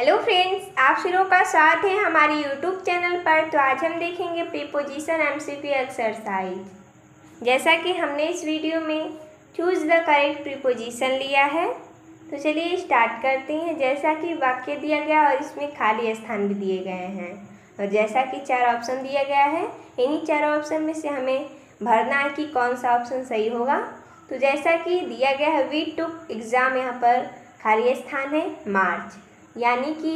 Hello friends, आप शुरू का स्वागत है हमारे यूट्यूब चैनल पर। तो आज हम देखेंगे प्रीपोजिशन एमसीक्यू एक्सरसाइज। जैसा कि हमने इस वीडियो में चूज़ द करेक्ट प्रीपोजिशन लिया है, तो चलिए स्टार्ट करते हैं। जैसा कि वाक्य दिया गया और इसमें खाली स्थान भी दिए गए हैं, और जैसा कि 4 ऑप्शन दिया गया है, इन्हीं 4 ऑप्शन में से हमें भरना है कि कौन सा ऑप्शन सही होगा। तो जैसा कि दिया गया है, वी टुक एग्ज़ाम, यहाँ पर खाली स्थान है मार्च, यानी कि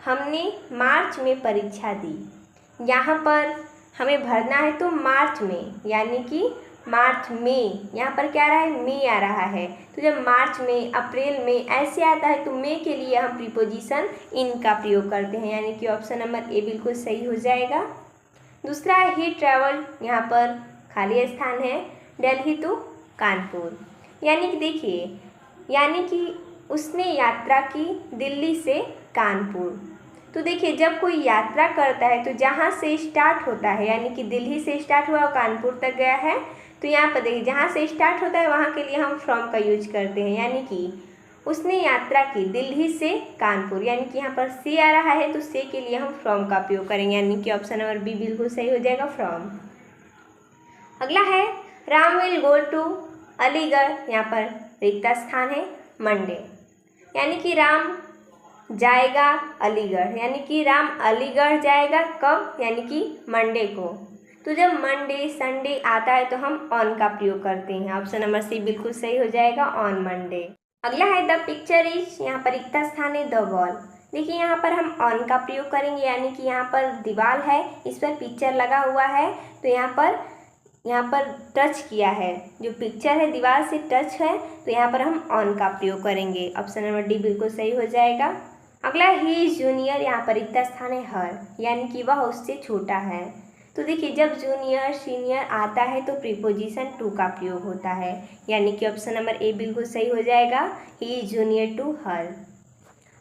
हमने मार्च में परीक्षा दी। यहाँ पर हमें भरना है तो मार्च में, यानी कि मार्च में, यहाँ पर क्या आ रहा है, मई आ रहा है। तो जब मार्च में, अप्रैल में ऐसे आता है तो मई के लिए हम प्रीपोजिशन इन का प्रयोग करते हैं, यानी कि ऑप्शन नंबर ए बिल्कुल सही हो जाएगा। दूसरा है ही ट्रैवल, यहाँ पर खाली स्थान है दिल्ली टू कानपुर, यानी कि देखिए, यानी कि उसने यात्रा की दिल्ली से कानपुर। तो देखिए, जब कोई यात्रा करता है तो जहाँ से स्टार्ट होता है, यानी कि दिल्ली से स्टार्ट हुआ और कानपुर तक गया है, तो यहाँ पर देखिए जहाँ से स्टार्ट होता है वहाँ के लिए हम फ्रॉम का यूज करते हैं, यानी कि उसने यात्रा की दिल्ली से कानपुर, यानी कि यहाँ पर से आ रहा है तो से के लिए हम फ्रॉम का उपयोग करेंगे, यानी कि ऑप्शन नंबर बी बिल्कुल सही हो जाएगा, फ्रॉम। अगला है Ram will go to Aligarh, यहाँ पर रिक्त स्थान है मंडे, यानी कि राम जाएगा अलीगढ़, यानी कि राम अलीगढ़ जाएगा कब, यानी कि मंडे को। तो जब मंडे संडे आता है तो हम ऑन का प्रयोग करते हैं, ऑप्शन नंबर सी बिल्कुल सही हो जाएगा, ऑन मंडे। अगला है द पिक्चर इज, यहाँ पर रिक्त स्थान है द वॉल। देखिए, यहाँ पर हम ऑन का प्रयोग करेंगे, यानी कि यहाँ पर दीवार है, इस पर पिक्चर लगा हुआ है, तो यहाँ पर टच किया है, जो पिक्चर है दीवार से टच है, तो यहाँ पर हम ऑन का प्रयोग करेंगे, ऑप्शन नंबर डी बिल्कुल सही हो जाएगा। अगला ही इज जूनियर, यहाँ पर रिक्त स्थान है हर, यानी कि वह उससे छोटा है। तो देखिए, जब जूनियर सीनियर आता है तो प्रीपोजिशन टू का प्रयोग होता है, यानी कि ऑप्शन नंबर ए बिल्कुल सही हो जाएगा, he is junior to her.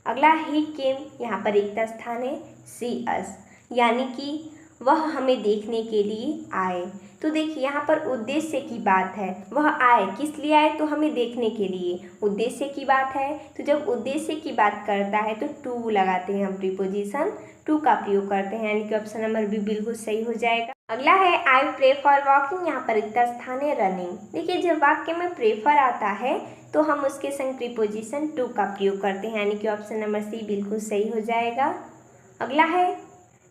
अगला ही केम, यहाँ पर रिक्त स्थान है सी अस, यानी कि वह हमें देखने के लिए आए। तो देखिए, यहाँ पर उद्देश्य की बात है, वह आए किस लिए आए, तो हमें देखने के लिए, उद्देश्य की बात है। तो जब उद्देश्य की बात करता है तो टू लगाते हैं, हम प्रीपोजिशन टू का प्रयोग करते हैं, यानी कि ऑप्शन नंबर बी बिल्कुल सही हो जाएगा। अगला है आई प्रेफर वॉकिंग, यहाँ पर रिक्त स्थान है रनिंग। देखिए, जब वाक्य में प्रेफर आता है तो हम उसके संग प्रीपोजिशन टू का प्रयोग करते हैं, यानी कि ऑप्शन नंबर सी बिल्कुल सही हो जाएगा। अगला है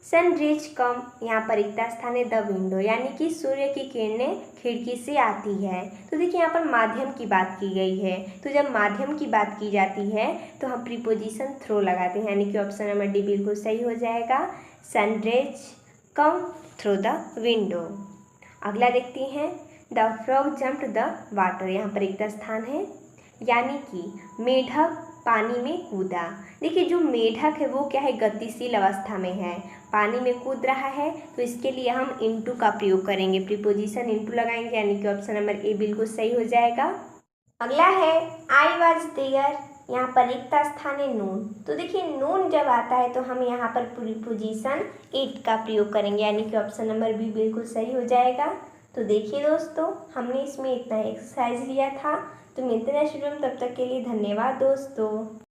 सनराइज कम, यहाँ पर रिक्त स्थान है द विंडो, यानी कि सूर्य की किरणें खिड़की से आती है। तो देखिए, यहाँ पर माध्यम की बात की गई है, तो जब माध्यम की बात की जाती है तो हम प्रीपोजिशन थ्रो लगाते हैं, यानी कि ऑप्शन नंबर डी बिल्कुल सही हो जाएगा, sunrise come through the window. अगला देखते हैं the frog jumped the water, यहाँ पर रिक्त स्थान है, यानी कि मेढक पानी में कूदा। देखिए, जो मेढक है वो क्या है, गतिशील अवस्था में है, पानी में कूद रहा है, तो इसके लिए हम इनटू का प्रयोग करेंगे, प्रीपोजिशन इनटू लगाएंगे, यानी कि ऑप्शन नंबर ए बिल्कुल सही हो जाएगा। अगला है आई वाज देयर, यहाँ पर रिक्त स्थान है नून। तो देखिए, नून जब आता है तो हम यहाँ पर प्रीपोजिशन इट का प्रयोग करेंगे, यानी कि ऑप्शन नंबर बी बिल्कुल सही हो जाएगा। तो देखिए दोस्तों, हमने इसमें इतना एक्सरसाइज लिया था। तो मिलते हैं नेक्स्ट वीडियो में, तब तक के लिए धन्यवाद दोस्तों।